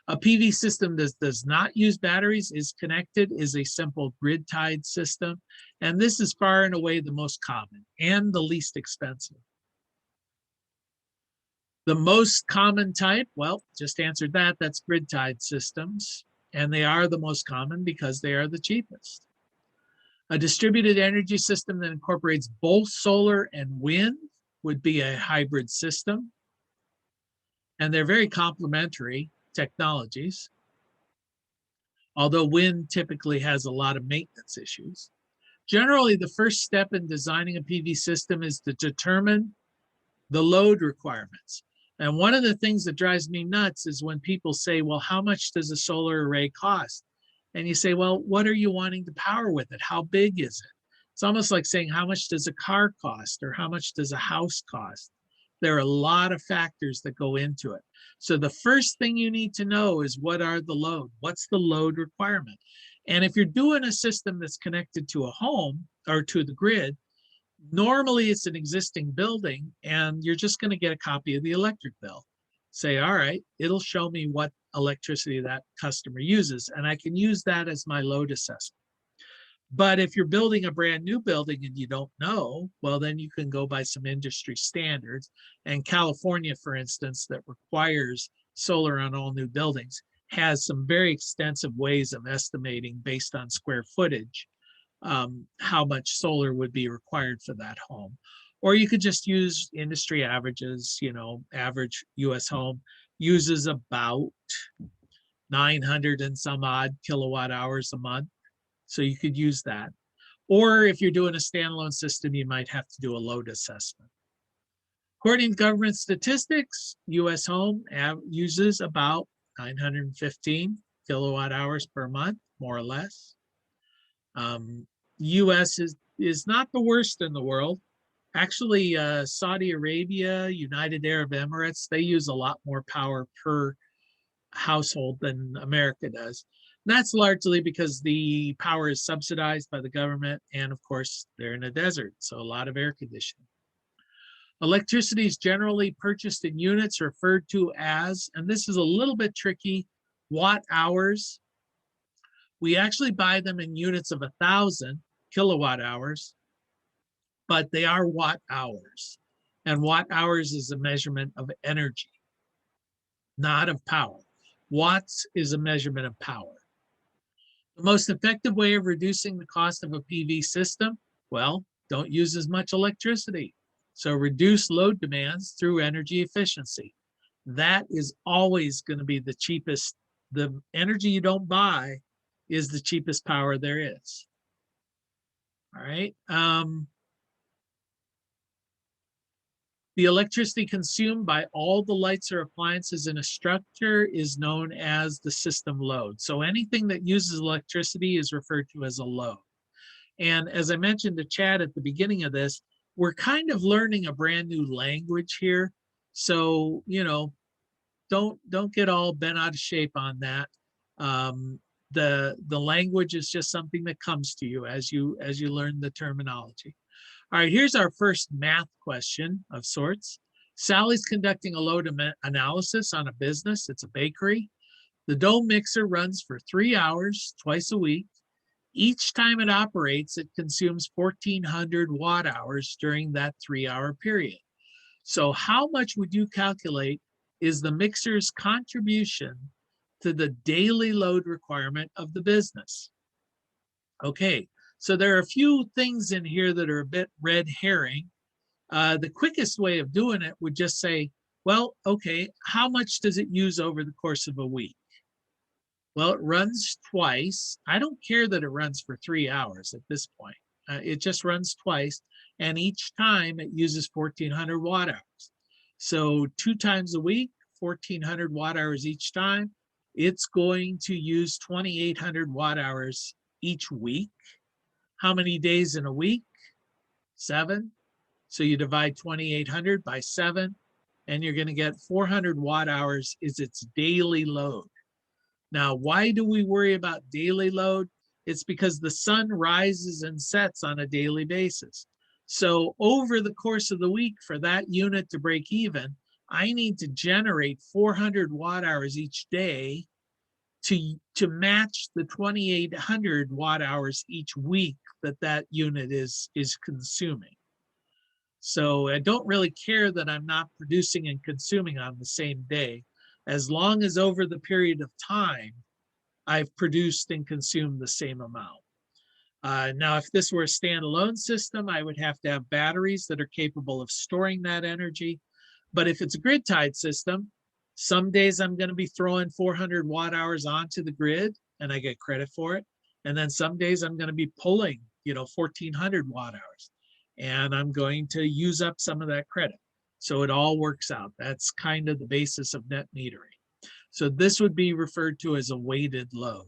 Speaker 1: A PV system that does not use batteries, is connected, is a simple grid-tied system. And this is far and away the most common and the least expensive. The most common type, well, just answered that, that's grid-tied systems. And they are the most common because they are the cheapest. A distributed energy system that incorporates both solar and wind would be a hybrid system. And they're very complementary technologies, although wind typically has a lot of maintenance issues. Generally, the first step in designing a PV system is to determine the load requirements. And one of the things that drives me nuts is when people say, well, how much does a solar array cost? And you say, well, what are you wanting to power with it? How big is it? It's almost like saying, how much does a car cost, or how much does a house cost? There are a lot of factors that go into it. So the first thing you need to know is, what are the load? What's the load requirement? And if you're doing a system that's connected to a home or to the grid, normally it's an existing building and you're just going to get a copy of the electric bill. Say, all right, it'll show me what electricity that customer uses, and I can use that as my load assessment. But if you're building a brand new building and you don't know, well, then you can go by some industry standards. And California, for instance, that requires solar on all new buildings, has some very extensive ways of estimating based on square footage how much solar would be required for that home. Or you could just use industry averages. Average US home uses about 900 and some odd kilowatt hours a month. So you could use that. Or if you're doing a standalone system, you might have to do a load assessment. According to government statistics, US home uses about 915 kilowatt hours per month, more or less. US is not the worst in the world. Actually, Saudi Arabia, United Arab Emirates, they use a lot more power per household than America does. And that's largely because the power is subsidized by the government, and of course, they're in a desert, so a lot of air conditioning. Electricity is generally purchased in units referred to as, and this is a little bit tricky, watt hours. We actually buy them in units of 1,000 kilowatt hours, but they are watt hours. And watt hours is a measurement of energy, not of power. Watts is a measurement of power. The most effective way of reducing the cost of a PV system, well, don't use as much electricity. So reduce load demands through energy efficiency. That is always going to be the cheapest. The energy you don't buy is the cheapest power there is. All right. The electricity consumed by all the lights or appliances in a structure is known as the system load. So anything that uses electricity is referred to as a load. And as I mentioned to Chad at the beginning of this, we're kind of learning a brand new language here. So, don't get all bent out of shape on that. The language is just something that comes to you as you learn the terminology. All right, here's our first math question of sorts. Sally's conducting a load analysis on a business. It's a bakery. The dough mixer runs for 3 hours twice a week. Each time it operates, it consumes 1,400 watt hours during that 3-hour period. So how much would you calculate is the mixer's contribution to the daily load requirement of the business. Okay, so there are a few things in here that are a bit red herring. The quickest way of doing it would just say, well, okay, how much does it use over the course of a week? Well, it runs twice. I don't care that it runs for 3 hours at this point. It just runs twice, and each time it uses 1,400 watt hours. So 2 times a week, 1,400 watt hours each time. It's going to use 2,800 watt hours each week. How many days in a week? 7. So you divide 2,800 by 7, and you're going to get 400 watt hours is its daily load. Now, why do we worry about daily load? It's because the sun rises and sets on a daily basis. So over the course of the week, for that unit to break even, I need to generate 400 watt hours each day to match the 2,800 watt hours each week that unit is consuming. So I don't really care that I'm not producing and consuming on the same day, as long as over the period of time, I've produced and consumed the same amount. Now, if this were a standalone system, I would have to have batteries that are capable of storing that energy. But if it's a grid-tied system, some days I'm going to be throwing 400 watt hours onto the grid and I get credit for it. And then some days I'm going to be pulling, 1,400 watt hours and I'm going to use up some of that credit. So it all works out. That's kind of the basis of net metering. So this would be referred to as a weighted load.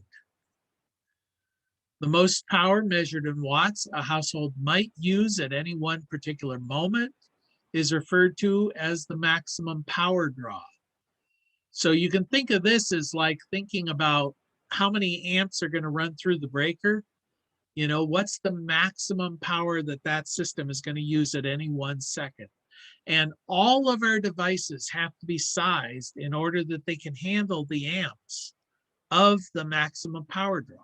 Speaker 1: The most power measured in watts a household might use at any one particular moment is referred to as the maximum power draw. So you can think of this as like thinking about how many amps are going to run through the breaker. What's the maximum power that system is going to use at any 1 second? And all of our devices have to be sized in order that they can handle the amps of the maximum power draw.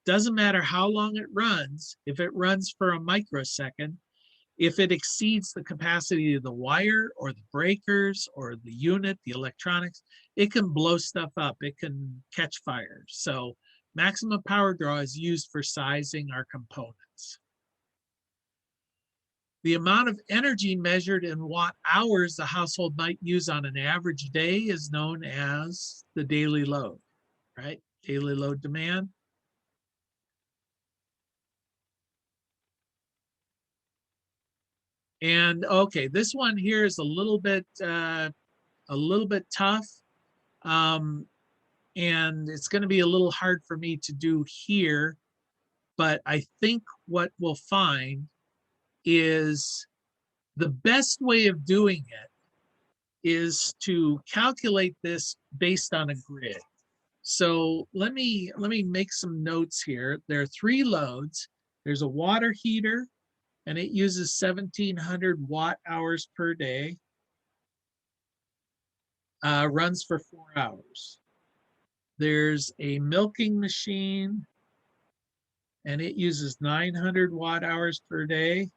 Speaker 1: Doesn't matter how long it runs. If it runs for a microsecond, if it exceeds the capacity of the wire or the breakers or the unit, the electronics, it can blow stuff up. It can catch fire. So maximum power draw is used for sizing our components. The amount of energy measured in watt hours the household might use on an average day is known as the daily load, right? Daily load demand. And okay, this one here is a little bit tough. And it's going to be a little hard for me to do here, but I think what we'll find is the best way of doing it is to calculate this based on a grid. So let me make some notes here. There are 3 loads. There's a water heater, and it uses 1,700 watt hours per day. Runs for 4 hours. There's a milking machine, and it uses 900 watt hours per day,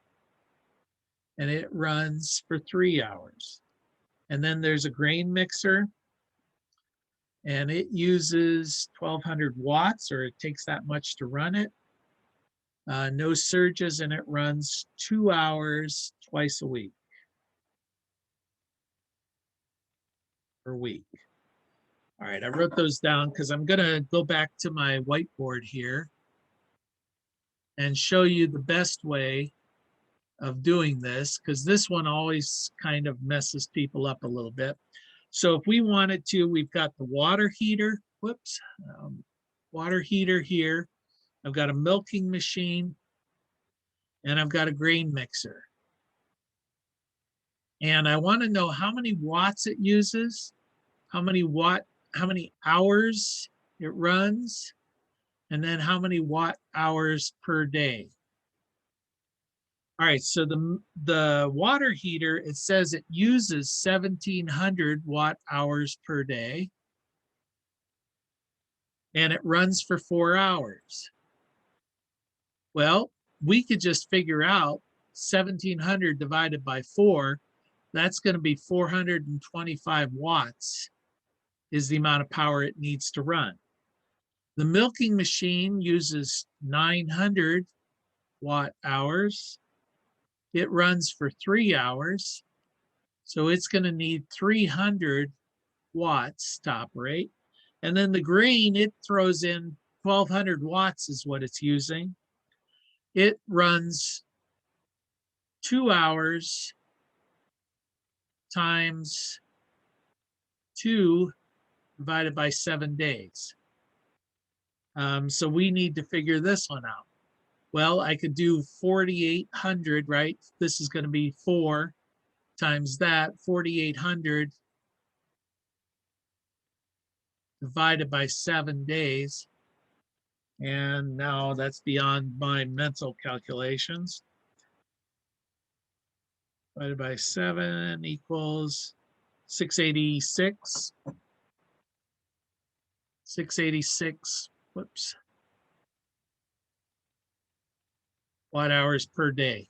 Speaker 1: and it runs for 3 hours. And then there's a grain mixer, and it uses 1,200 watts, or it takes that much to run it. No surges, and it runs 2 hours twice a week. Per week. All right, I wrote those down because I'm going to go back to my whiteboard here and show you the best way of doing this, because this one always kind of messes people up a little bit. So if we wanted to, we've got the water heater, water heater here. I've got a milking machine, and I've got a grain mixer. And I want to know how many watts it uses, how many hours it runs, and then how many watt hours per day. All right, so the water heater, it says it uses 1,700 watt hours per day, and it runs for 4 hours. Well, we could just figure out 1,700 divided by 4, that's going to be 425 watts is the amount of power it needs to run. The milking machine uses 900 watt hours. It runs for 3 hours. So it's going to need 300 watts to operate. And then the grain, it throws in 1200 watts is what it's using. It runs 2 hours times 2 divided by 7 days. So we need to figure this one out. Well, I could do 4,800, right? This is going to be 4 times that, 4,800 divided by 7 days. And now that's beyond my mental calculations. Divided by 7 equals 686. 686, whoops, watt hours per day.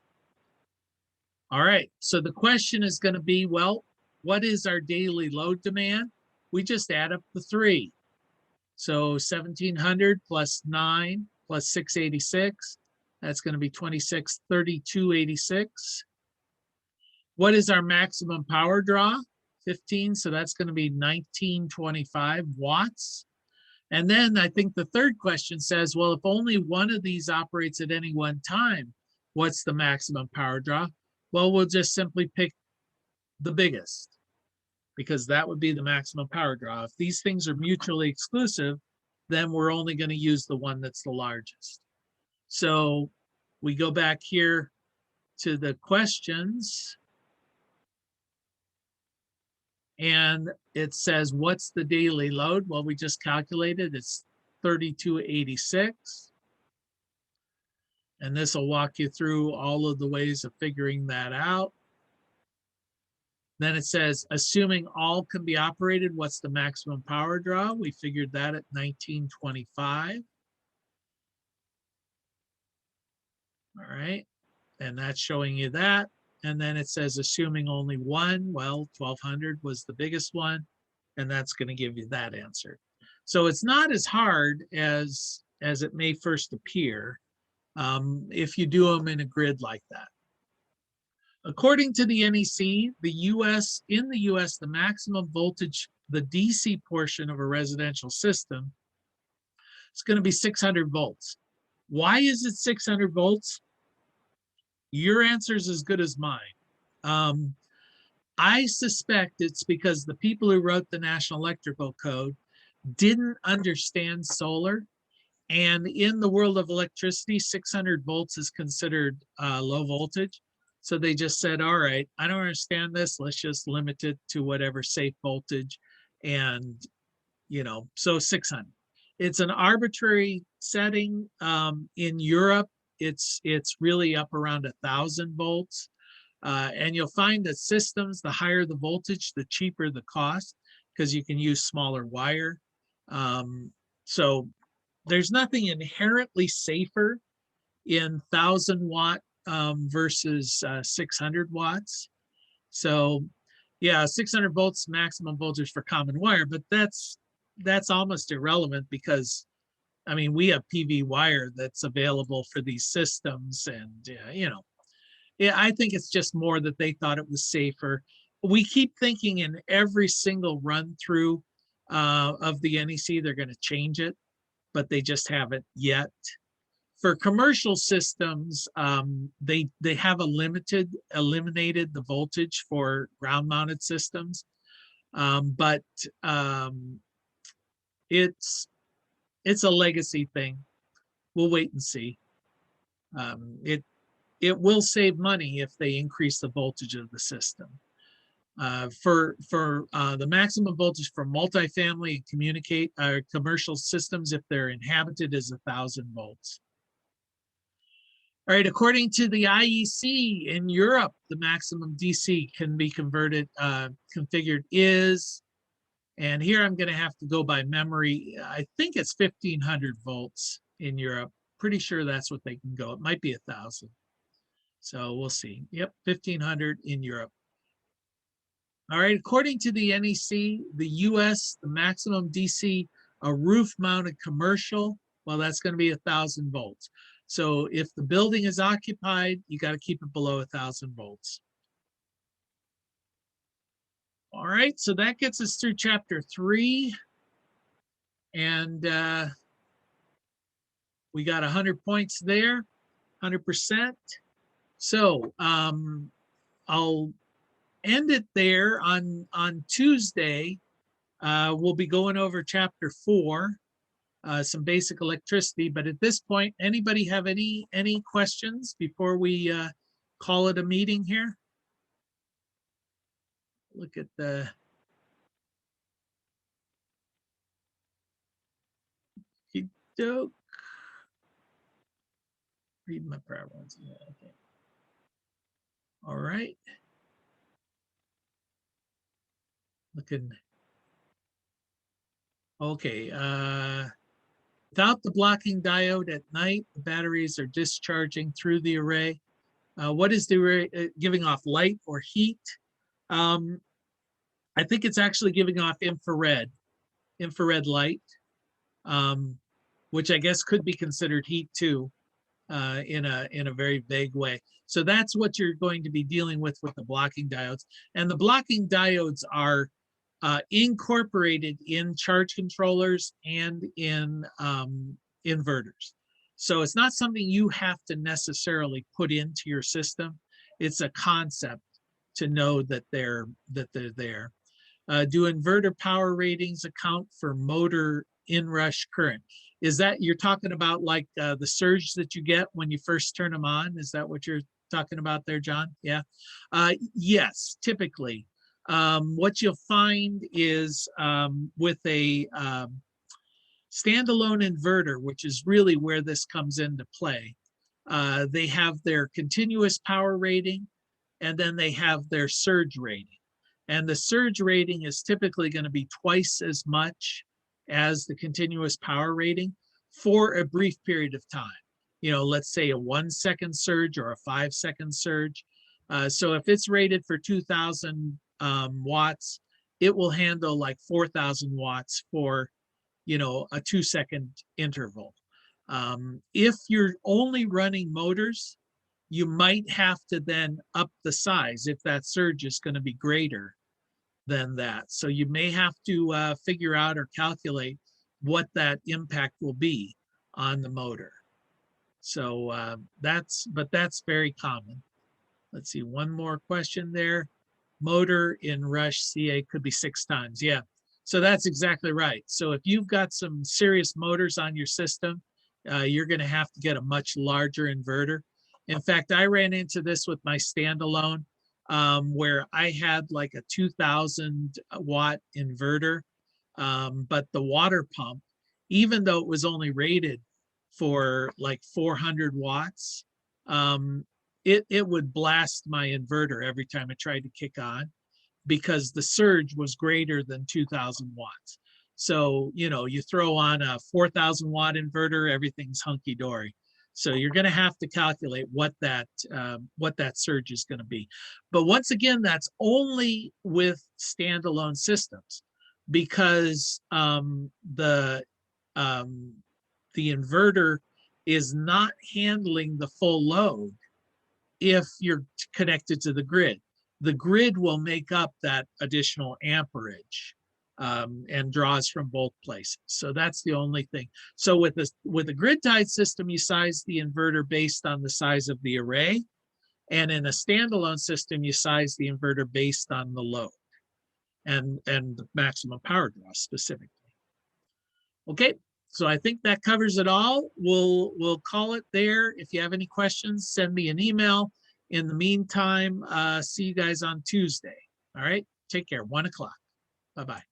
Speaker 1: All right, so the question is going to be, well, what is our daily load demand? We just add up the 3. So 1,700 plus 9 plus 686, that's going to be 2632.86. What is our maximum power draw? 15, so that's going to be 1925 watts. And then I think the third question says, well, if only one of these operates at any one time, what's the maximum power draw? Well, we'll just simply pick the biggest, because that would be the maximum power draw. If these things are mutually exclusive, then we're only going to use the one that's the largest. So we go back here to the questions. And it says, what's the daily load? Well, we just calculated it's 3286. And this will walk you through all of the ways of figuring that out. Then it says, assuming all can be operated, what's the maximum power draw? We figured that at 1925. All right, and that's showing you that. And then it says, assuming only one, well, 1200 was the biggest one, and that's going to give you that answer. So it's not as hard as it may first appear if you do them in a grid like that. According to the NEC, in the US, the maximum voltage, the DC portion of a residential system, is going to be 600 volts. Why is it 600 volts? Your answer is as good as mine. I suspect it's because the people who wrote the National Electrical Code didn't understand solar. And in the world of electricity, 600 volts is considered low voltage. So they just said, all right, I don't understand this. Let's just limit it to whatever safe voltage. And, so 600. It's an arbitrary setting. In Europe, it's really up around 1,000 volts. And you'll find that systems, the higher the voltage, the cheaper the cost, because you can use smaller wire. So there's nothing inherently safer in 1,000-watt versus 600 watts. So yeah, 600 volts maximum voltage for common wire, but that's almost irrelevant because I mean, we have PV wire that's available for these systems, and yeah, I think it's just more that they thought it was safer. We keep thinking in every single run through of the NEC they're going to change it, but they just haven't yet. For commercial systems, they have eliminated the voltage for ground-mounted systems, but it's a legacy thing. We'll wait and see. It will save money if they increase the voltage of the system. For the maximum voltage for multifamily commercial systems, if they're inhabited, is 1,000 volts. All right, according to the IEC in Europe, the maximum DC can be configured is, and here I'm going to have to go by memory. I think it's 1,500 volts in Europe. Pretty sure that's what they can go. It might be 1,000. So we'll see. Yep, 1,500 in Europe. All right, according to the NEC, the US, the maximum DC, a roof mounted commercial, well, that's going to be 1,000 volts. So if the building is occupied, you got to keep it below 1,000 volts. All right, so that gets us through chapter 3. And we got 100 points there, 100%. So I'll end it there. On Tuesday. We'll be going over chapter 4, some basic electricity. But at this point, anybody have any questions before we call it a meeting here? Look at the doke. Read my preference. Yeah, okay. All right. Looking. Okay. Without the blocking diode at night, the batteries are discharging through the array. What is the array giving off, light or heat? I think it's actually giving off infrared light, which I guess could be considered heat too, in a very vague way. So that's what you're going to be dealing with the blocking diodes. And the blocking diodes are incorporated in charge controllers and in inverters. So it's not something you have to necessarily put into your system. It's a concept to know that they're there. Do inverter power ratings account for motor inrush current? Is that, you're talking about like the surge that you get when you first turn them on? Is that what you're talking about there, John? Yeah. Yes, typically. What you'll find is with a standalone inverter, which is really where this comes into play, they have their continuous power rating, and then they have their surge rating. And the surge rating is typically going to be twice as much as the continuous power rating for a brief period of time. You know, let's say a 1 second surge or a 5 second surge. So if it's rated for 2,000 watts, it will handle like 4,000 watts for, you know, a 2 second interval. If you're only running motors, you might have to then up the size if that surge is going to be greater than that. So you may have to figure out or calculate what that impact will be on the motor. So that's very common. Let's see, one more question there. Motor in rush CA could be 6 times. Yeah, so that's exactly right. So if you've got some serious motors on your system, you're going to have to get a much larger inverter. In fact, I ran into this with my standalone, where I had like a 2,000 watt inverter, but the water pump, even though it was only rated for like 400 watts, it would blast my inverter every time I tried to kick on, because the surge was greater than 2,000 watts. So, you know, you throw on a 4,000 watt inverter, everything's hunky dory. So you're going to have to calculate what that surge is going to be. But once again, that's only with standalone systems, because the inverter is not handling the full load if you're connected to the grid. The grid will make up that additional amperage and draws from both places. So that's the only thing. So with a grid tied system, you size the inverter based on the size of the array. And in a standalone system, you size the inverter based on the load and the maximum power draw specifically. Okay, so I think that covers it all. We'll call it there. If you have any questions, send me an email. In the meantime, see you guys on Tuesday. All right, take care. 1 o'clock. Bye-bye.